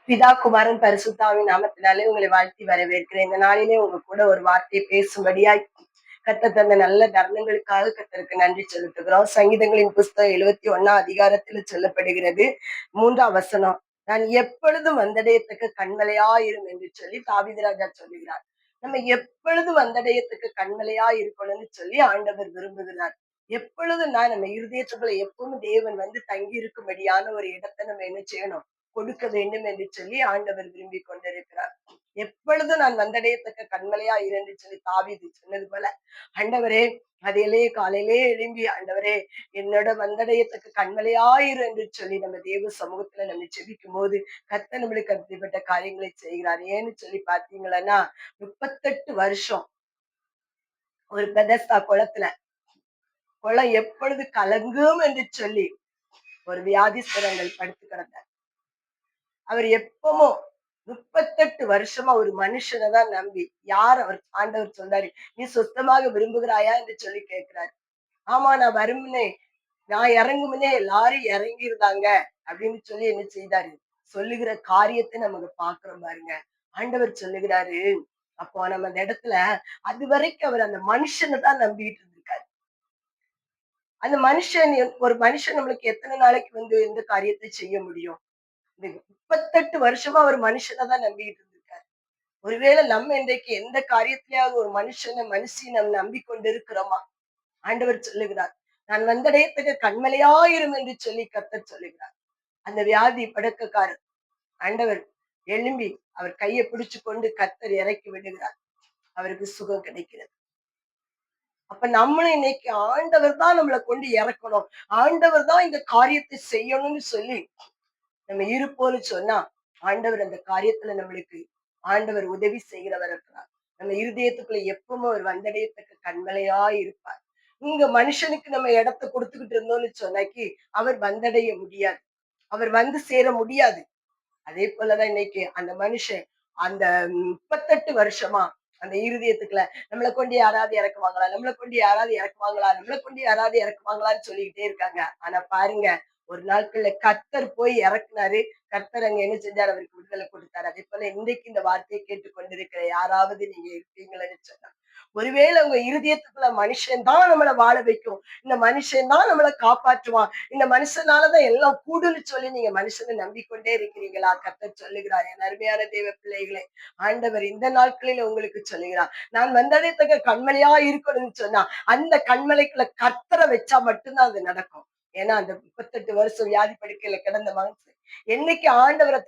பிதா குமாரன் பரிசுத்தாவின் நாமத்தினாலே உங்களை வாழ்த்தி வரவேற்கிறேன். இந்த நாளிலே உங்க கூட ஒரு வார்த்தை பேசும்படியாய் கர்த்தர் தந்த நல்ல தருணங்களுக்காக கர்த்தருக்கு நன்றி செலுத்துகிறோம். சங்கீதங்களின் புஸ்தகம் 71ஆம் அதிகாரத்தில் சொல்லப்படுகிறது. 3ஆம் வசனம். நான் எப்பொழுதும் வந்தடையத்தக்க கண்மலையாயிரும் என்று சொல்லி தாவீது ராஜா சொல்லுகிறார். நம்ம எப்பொழுதும் வந்தடையத்தக்க கண்மலையா இருக்கணும்னு சொல்லி ஆண்டவர் விரும்புகிறார். எப்பொழுதும் நம்ம இருதயத்துக்குள்ள எப்பவும் தேவன் வந்து தங்கி இருக்கும்படியான ஒரு இடத்தை நம்ம என்ன செய்யணும், கொடுக்க வேண்டும் என்று சொல்லி ஆண்டவர் விரும்பிக் கொண்டிருக்கிறார். எப்பொழுதும் நான் வந்தடையத்தக்க கண்மலையா இருந்து சொல்லி தாவீது சொன்னது போல, ஆண்டவரே அதிலே காலையிலே எழும்பி ஆண்டவரே என்னோட வந்தடையத்தக்க கண்மலையாயிரு என்று சொல்லி நம்ம தேவ சமூகத்துல நம்ம ஜெபிக்கும் போது கர்த்தர் நம்மளுக்கு அப்படிப்பட்ட காரியங்களை செய்கிறார். ஏன்னு சொல்லி பாத்தீங்கன்னா 38 வருஷம் ஒரு பெதஸ்தா குளம் எப்பொழுது கலங்கும் என்று சொல்லி ஒரு வியாதிஸ்தரங்கள் படுத்து கிடந்தார். அவர் எப்பவும் 38 வருஷமா ஒரு மனுஷனை தான் நம்பி யார் அவர் ஆண்டவர் சொன்னாரு, நீ சுத்தமாக விரும்புகிறாயா என்று சொல்லி கேட்கிறாரு. ஆமா நான் வருமுனே, நான் இறங்குமுனே எல்லாரும் இறங்கிருந்தாங்க அப்படின்னு சொல்லி என்ன செய்தாரு, சொல்லுகிற காரியத்தை நமக்கு பாக்குறோம் பாருங்க. ஆண்டவர் சொல்லுகிறாரு, அப்போ நம்ம அந்த இடத்துல அது வரைக்கும் அவர் அந்த மனுஷனை தான் நம்பிட்டு இருந்திருக்காரு. அந்த ஒரு மனுஷன் நம்மளுக்கு எத்தனை நாளைக்கு வந்து எந்த காரியத்தை செய்ய முடியும்? இந்த 38 வருஷமா ஒரு மனுஷனை தான் நம்பிக்கிட்டு இருந்திருக்காரு. ஒருவேளை நம்ம இன்றைக்கு எந்த காரியத்திலேயாவது ஒரு மனுஷி நம்ம நம்பிக்கொண்டு இருக்கிறோமா? ஆண்டவர் சொல்லுகிறார், நான் வந்தடையத்தக்க கண்மலையாயிரும் என்று சொல்லி கர்த்தர் சொல்லுகிறார். அந்த வியாதி படுக்கைக்காரர் ஆண்டவர் எழும்பி அவர் கையை பிடிச்சு கொண்டு கர்த்தர் இறக்கி விடுகிறார். அவருக்கு சுகம் கிடைக்கிறது. அப்ப நம்மளும் இன்னைக்கு ஆண்டவர் தான் நம்மளை கொண்டு இறக்கணும், ஆண்டவர் தான் இந்த காரியத்தை செய்யணும்னு சொல்லி நம்ம இருப்போம்னு சொன்னா ஆண்டவர் அந்த காரியத்துல நம்மளுக்கு ஆண்டவர் உதவி செய்கிறவர் இருக்கிறார். நம்ம இருதயத்துக்குள்ள எப்பவும் ஒரு வந்தடையத்தக்க கண்மலையா இருப்பார். இங்க மனுஷனுக்கு நம்ம இடத்தை கொடுத்துக்கிட்டு இருந்தோம்னு சொன்னாக்கி அவர் வந்தடைய முடியாது, அவர் வந்து சேர முடியாது. அதே போலதான் இன்னைக்கு அந்த மனுஷன் அந்த 38 வருஷமா அந்த இருதயத்துக்குள்ள நம்மளை கொண்டு யாராவது இறக்குவாங்களா, நம்மளை கொண்டு யாராவது இறக்குவாங்களா, நம்மளை கொண்டு யாராவது இறக்குவாங்களான்னு சொல்லிக்கிட்டே இருக்காங்க. ஆனா பாருங்க, ஒரு நாட்கள்ல கர்த்தர் போய் இறக்குனாரு. கர்த்தர் அங்க என்ன செஞ்சாரு, அவருக்கு விடுதலை கொடுத்தாரு. அதே போல இன்னைக்கு இந்த வார்த்தையை கேட்டுக்கொண்டிருக்கிற யாராவது நீங்க இருப்பீங்களன்னு சொன்னா, ஒருவேளை உங்க இருதயத்துக்குள்ள மனுஷன் தான் நம்மளை வாழ வைக்கும், இந்த மனுஷன் தான் நம்மளை காப்பாற்றுவான், இந்த மனுஷனாலதான் எல்லாம் கூடுன்னு சொல்லி நீங்க மனுஷனை நம்பிக்கொண்டே இருக்கிறீங்களா? கர்த்தர் சொல்லுகிறார், என் அருமையான தேவ பிள்ளைகளே, ஆண்டவர் இந்த நாட்களில் உங்களுக்கு சொல்லுகிறார், நான் வந்தடையத்தக்க கண்மலையா இருக்கணும்னு சொன்னா அந்த கண்மலைக்குள்ள கர்த்தரை வச்சா மட்டும்தான் அது நடக்கும். ஏன்னா அந்த 38 வருஷம் வியாதி படுக்கையில கிடந்த மனுஷன் என்னைக்கு ஆண்டவரை